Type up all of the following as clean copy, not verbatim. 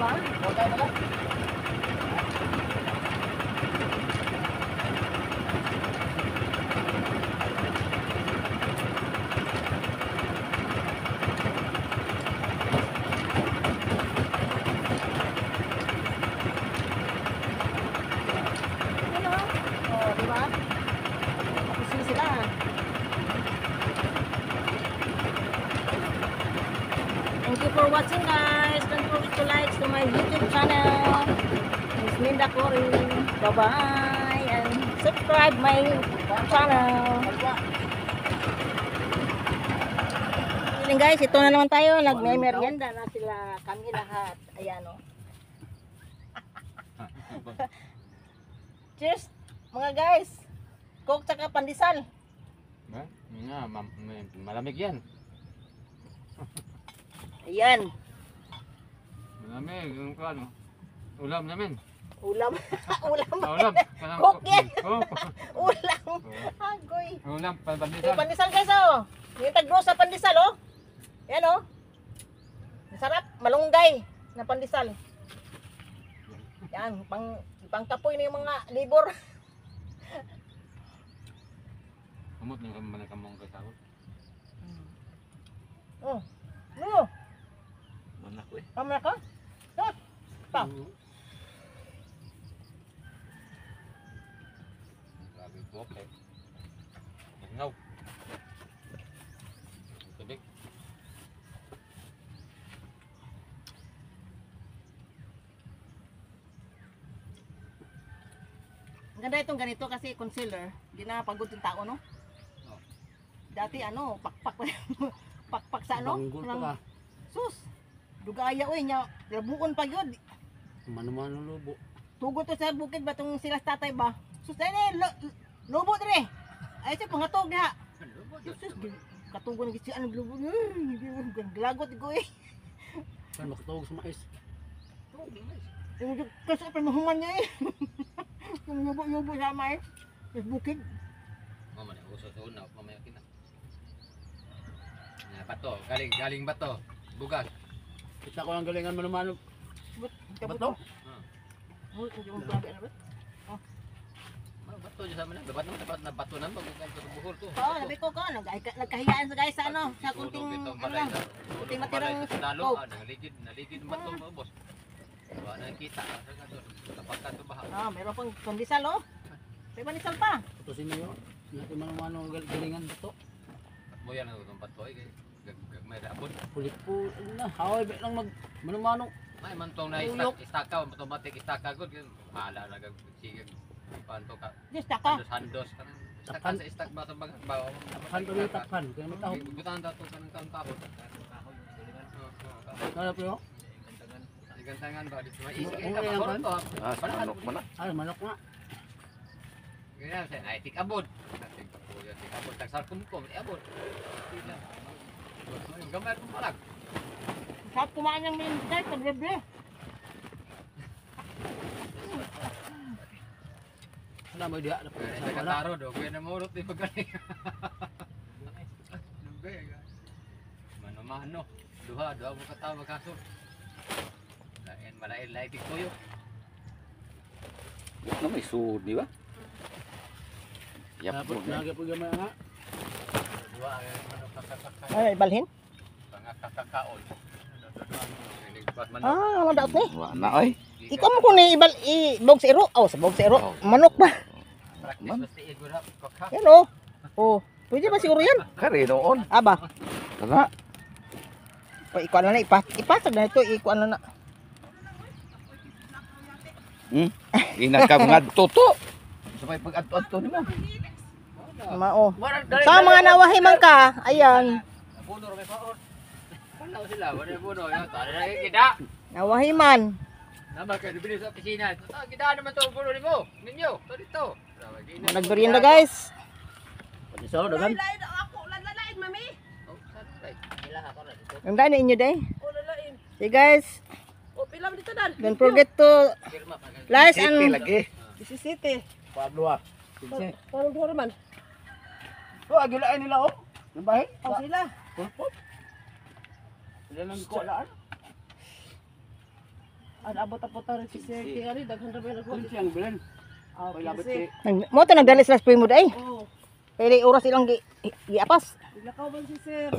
ba? Okay ba? Thank you for watching, guys. Don't forget to like to my YouTube channel, Miss Minda Cory. Bye-bye. And subscribe my channel. Yun guys, ito na naman tayo. Nagme-merienda na sila kami lahat. Ayan o. Cheers mga guys. Coke tsaka pandesal. Malamig yan. Ayan. Malamig, yung ano, ulam namin. Ulam. Ulam. Ulam. Coke yan. Ulam. Agoy. Ulam, Yung pandesal. pandesal guys oh. Yung tagro sa pandesal oh. Yan oh. Masarap, malunggay na pandesal. Yan, pangkapoy na yung mga libor. Kumot na yung kamong kasawot. Oh. No. Manak ko eh. Kamera ka? Tot. Pa. Grabe po eh. Ngaw. Tubig. Ganda itong ganito kasi concealer. Hindi na pagod yung tao no? Dati ano, pakpak pakpak sa ano? Banggol pa ka. Sus. Dugaya oy nya, labuon pa gyud. Mano-mano lubo. Tugot to sa bukid ba tong sila tatay ba? Sus dai lobo dire. Ay siya pangatog diha. Sus katugon ng gisian ng lobo. Glagot ko eh. Kan makatawag sa mais. Kasi pa mahuman niya eh. Yung yubo sa may bukid. Mama na uso sa una, mamaya kina. Na bato, galing bato. Bugas. Kita ko lang galingan mano-mano. Bato? Yung grabe ano ba? Bato dyan sa mana. Dapat na bato na magbukan sa buhol to. Oo, sabi ko nagkahiyaan sa guys sa ano, sa kunting ano, kunting matirang sandalo. Naligid ng bato mo, boss. Wala na kita. Dapat ka to baha. Ah, meron pang pandesal oh. May pandesal pa. Tutusin niyo. Natin mano-mano galingan bato. Mo yan ang bato ay gagmay ra abot. Kulit-kulit na. Haway ba lang mag mano-mano. May mantong na istaka, automatic istaka gud. Mahala na gag sigig. Panto ka. Just taka. Handos ka na. Takpan sa istak ba sa bagat ba? Takpan to ni takpan. Kaya may taho. Butan dato ka ng kaon-kaon. Kaya po. Gantangan ba dito may isig ka ba to? Manok man na. Ay manok nga. Ganyan sa ay tik abot. Tik abot tag sarkum abot. Gamay ko palag. Sarap kumain ng minday pag libre. Wala mo diha. Sa kataro do, kaya namurot di pagaling. Mano-mano. Duha mo katawa kaso. Malain tik toyo. No may sud di ba? Yap Dapat mo. lagi po gamay nga. Duha manok kakakaon. Ay, balhin. Kakakaon. Ah, wala daot ni. Wa na oy. Ikaw mo kung ibog sa iro. Oh, sa bog sa iro. Manok ba? Yan oh. Oh, pwede ba siguro yan? Kare noon. Aba. Kana. O, ikuan na na. Ipasag na ito. Ikuan na na. Inakam ngadto to. Sabay pag-adto nimo. Mao. Sa mga nawahi man ka. Ayan. Puno ro kay paor. Wala sila, wala puno. Tara na kita. Nawahi man. Nama kayo dibili sa opisina. Kita naman to puno nimo. Ninyo, to dito. Nagmerienda guys. Pandesal dagan. Lalain, mami. Oh, sanay. Ila ako na dito. Ang daan ninyo day. Lalain. See guys. O, pilam dito dan. Don't forget to Pirma pa. like City and lagi. Sisiti. Pablo ah. Sige. Parang duro man. Oh, agulain nila oh. Nabahin. O, sila. Pulpot. Sila nang ko laan. Abot rin si Sir Kiyari, daghan ra ba Kung siyang bilan. Ah, May labot kasi. Mo to nagdali sila sa primo day. Oh, Pili oras ilang giapas. lakaw man si Sir.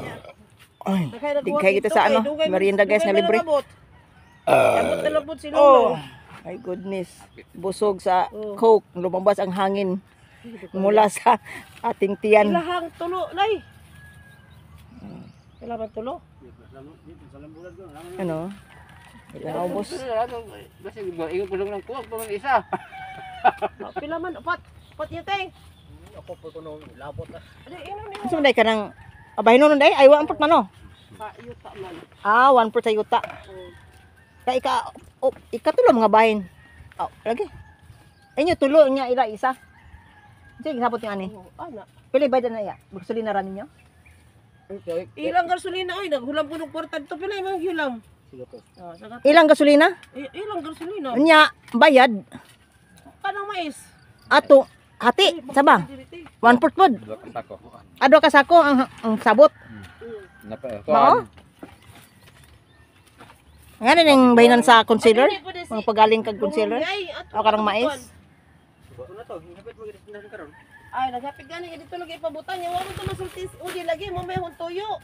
Ay, Daghay di kayo kita sa ano, merienda guys na libre. Abot na labot si Oh, Lolo. my goodness. Busog sa Oh. coke, lumabas ang hangin mula sa ating tiyan. Ilahang tulo, lay. Kailangan tulo. Sa lambulan ko. Ano? Naubos. Kasi ingon ko lang ng kuwag pa man isa. Pila man, upat. Upat niya, teng. Ako po ko nung labot na. Ano, inom niyo. Kasi day ka ng abay nun day, ay 1 man no. Yuta man. Ah, 1 sa yuta. Kaya ikatulo mga bahin. Oh, lagi. Inyo tulo niya ila isa. Sige, sabot niya ani. Oh, ana. Pili ba na ya? Gusto na ran ninyo? Ilang gasolina, oy, naghulam ko ng kwarta dito. Pila yung hulam? Sige po. Ah, sagat. Ilang gasolina? Ilang gasolina? Nya bayad Kanang mais. ato hati saba. 1/4 pod. Dua ka sako. Ado ka sako ang sabot. Napa. Mao? Nga ning bahinan sa concealer? Mga pagaling kag concealer? O karang mais? Ito na to. Hingapit mo na karon. Ay, naghapit gani dito lagi pabutan niya. Wala to masultis. Udi lagi mo may huntuyo.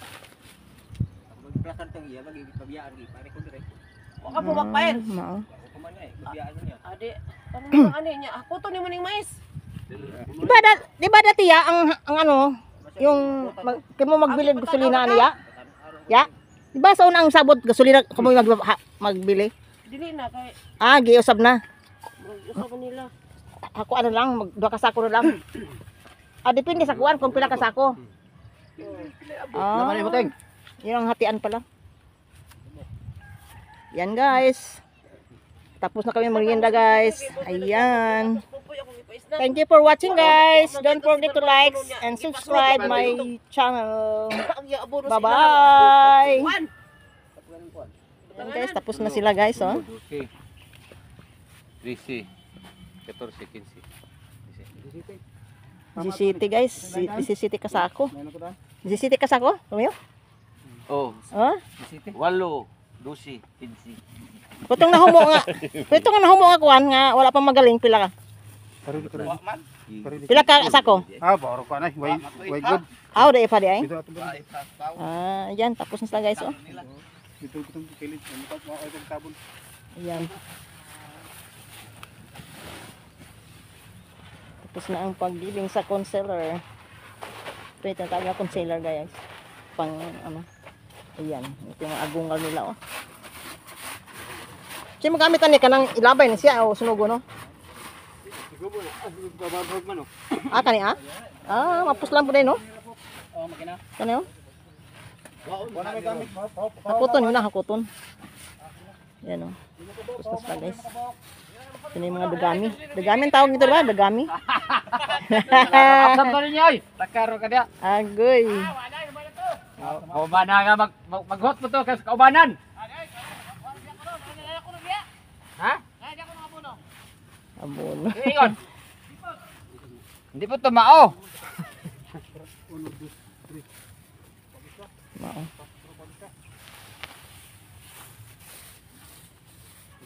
Magplasan tong iya bagi pabiyaan gi pare ko dire. Wa ka pumakpair. Mao. Ako man ay pabiyaan niya. Adi, tanong ani niya. Ako to ni mo ning mais. Di ba dati ya ang ano yung kimo magbili og gasolina niya? Ya? Di ba sa unang sabot gasolina kamo magbili? Dili na kay Ah, giusab na. mag-usap nila. Ako ano lang, duha ka sako na lang. Ah, depende sa kuwan kung pila ka sako. Ah, Naman mo teng. yun ang hatian pala. Yan guys. Tapos na kami merienda guys. Ayan. Pupuy ako gipais na. Thank you for watching guys. Don't forget to like and subscribe my channel. Ang yaaburo Bye bye. Juan. Ayan guys, tapos na sila guys oh. 13, 14, 15. 17 guys. 17 ka sako. Meron ko da. 17 ka sako? Tumayo? Oh, Oh? 8, 12, 15. Putong nahumo nga. Putong nahumo nga kuan nga wala pang magaling pila ka. Pila ka sako? Ah, baro ko anay. Way good. Aw, dai pa di ay. Dito ato ba? Ah, ayan tapos na sila guys oh. Dito ko tong kilid. Ano pa mo ay tabon. Ayan. Tapos na ang paggiling sa concealer. Ito yung tinatawag na concealer guys. Pang ano. Ayan. Ito yung agungal nila oh. Siya magamit ni kanang ilabay na siya o sunugo no? Siguro na. Bababog man oh. Ah, kani ah? Ah, mapus lang po din no? Oh, makina. Kani oh? Wala may gamit. Hakuton yun na, hakuton. Yan oh. Tapos na sila guys. Ito na yung mga dagami. Dagami ang tawag nito ba? Dagami? Asam pa rin niya ay. Takaro ka diya. Agoy. Kaubanan nga mag-hot mo to kasi kaubanan. Ha? Abono. Ingon. Hindi po to mao. Mao.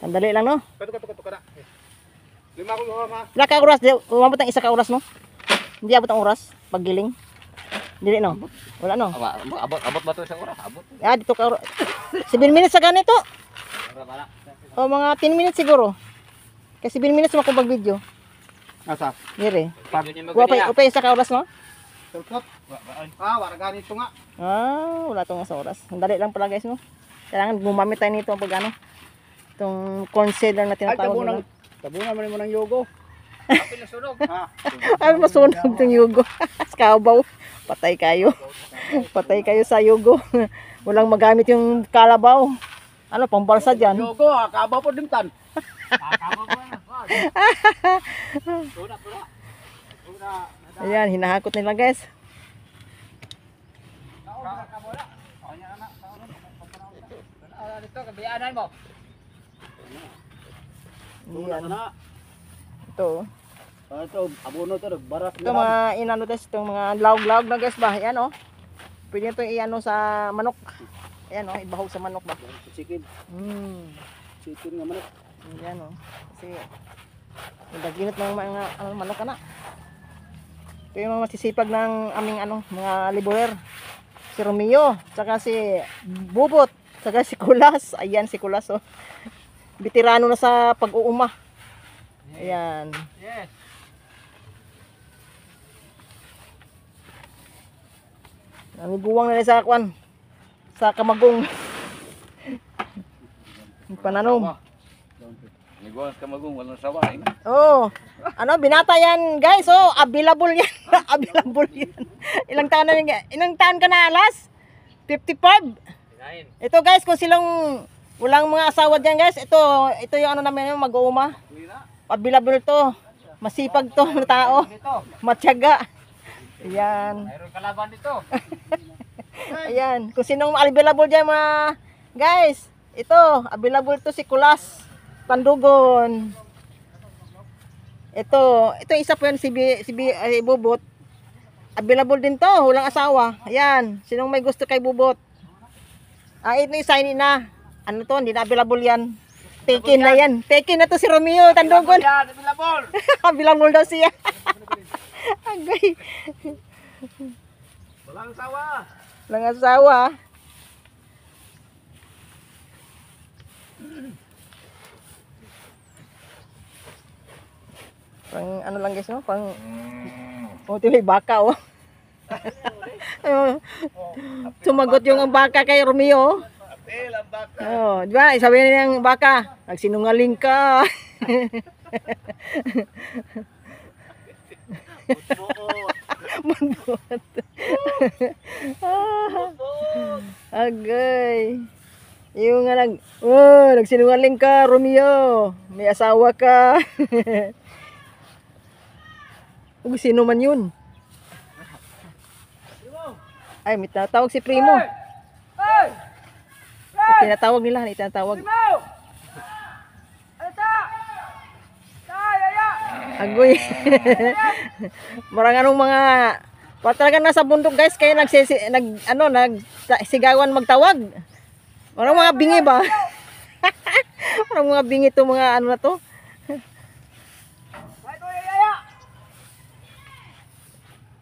Sandali lang no. Kato kada. Lima ko ma. Wala ka oras, umabot ang isa ka oras no? Hindi abot ang oras paggiling. Dili no. Wala no. Abot ba to isang oras? Abot. Ah, dito ka 7 minutes sa ganito. O mga 10 minutes siguro. Kasi 7 minutes ako pag video. Asa? Dire. Pag Upay isa ka oras no? sulpot. Ah, wala ganito nga. Ah, wala tong sa oras. Sandali lang pala guys no. Kailangan gumamit tayo nito pag ano. Itong concealer na tinatawag nila. Tabunan mo ng yogo. Kapil na sunog. Ah. Ay, masunog itong yugo. Kabaw. Patay kayo. Patay kayo sa yugo. Walang magamit yung kalabaw. Ano, pambalsa dyan. Yogo, kabaw po dimtan. Ayan, hinahakot nila guys. Dito, kabayaanan mo. Ayan. Ito. Ito, abono to, baras Ito mga inano guys. Itong mga laog-laog na guys ba. Ayan o. Pwede ito i-ano sa manok. Ayan o, ibahog sa manok ba. Chicken. Chicken nga manok. Yan o. Kasi nadaginot ng mga manok na. Ito yung mga masisipag ng aming mga laborer. Si Romeo, saka si Bubot, saka si Kulas. Ayan si Kulas oh. Veterano na sa pag-uuma. Ayan. Yes. Namiguwang na rin sa kwan. Sa kamagong. Pananom. Nagwas ka magong walang sawa eh. Oh, binata yan guys. Oh, available yan. Available yan. Ilang taon na yan? Ilang taon ka na alas? 55. Kinain. Ito guys, kung silang walang mga asawa dyan guys, ito yung namin yung mag-uuma. Available to. Masipag to na tao. Matyaga. Ayan. Mayroon kalaban dito. Ayan. Kung sinong available dyan mga guys, ito, available to si Kulas. Pandugon. Ito isa po yan si Bubot. Available din to, walang asawa. Ayan, sinong may gusto kay Bubot. Ito isa na. Ano to, hindi na available yan. Taken na yan. Taken na to si Romeo, Tandugon. Available. Available daw siya. Agay. Walang sawa. Walang asawa. Pang ano lang guys, no? Pang ito may baka oh. Sumagot yung baka kay Romeo. Oh, di ba? Sabi niya ng baka, nagsinungaling ka. Manbuot. Agay. Yung nga nagsinungaling ka, Romeo. May asawa ka. Kung sino man yun. Ay, may tinatawag si Primo. Ay, tinatawag nila, tinatawag. Agoy. Marang anong mga talagang nasa bundok guys, kaya nagsigawan magtawag. Marang mga bingi ba? Marang mga bingi to mga ano na to.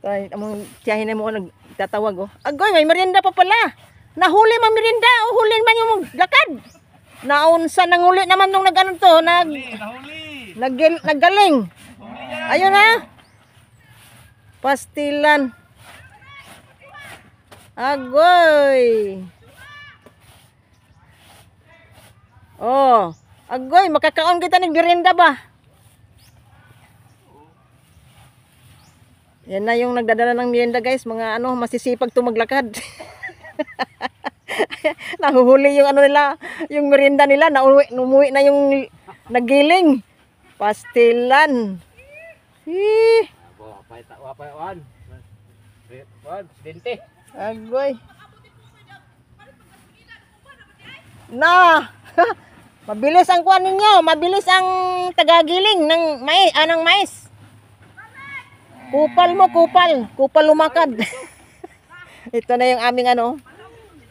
Tay, among tiyahin na mo nagtatawag oh. Agoy, may merienda pa pala. Nahuli man merienda, o huli man yung lakad. Naunsa nanguli naman nung nagano to, naggaling. Ayun na. Pastilan. Agoy. Oh, agoy, makakaon kita ng merienda ba? Yan na yung nagdadala ng merienda guys, mga masisipag to maglakad. Nahuhuli yung nila, yung merienda nila, umuwi na yung nagiling. Pastilan. Wapay. Presidente. Agoy. Na. Mabilis ang kuan ninyo, mabilis ang tagagiling ng mais. Kupal kupal lumakad. Ito na yung aming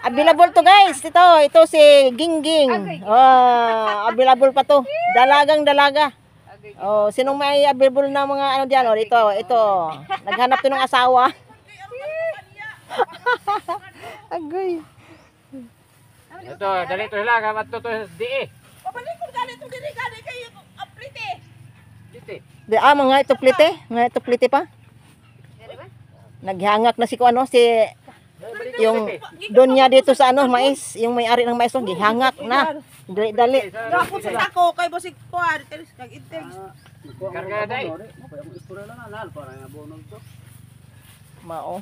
available to guys. Ito si Gingging. Oh, available pa to. Dalaga. Oh, sinong may available na mga diyan? Oh, ito. Naghanap to ng asawa. Agoy. Ito, dalito sila kamat to di. Pabalikod ganito diri kayo aplite. Dito. Di mga ito plite pa. Naghangak na si yung donya dito sa mais, yung may-ari ng mais gihangak na. Dali. Dapat sa ako kay bosig kuan, kag integs. Karga dai. Ang istorya lang na para nga bonog to. Mao.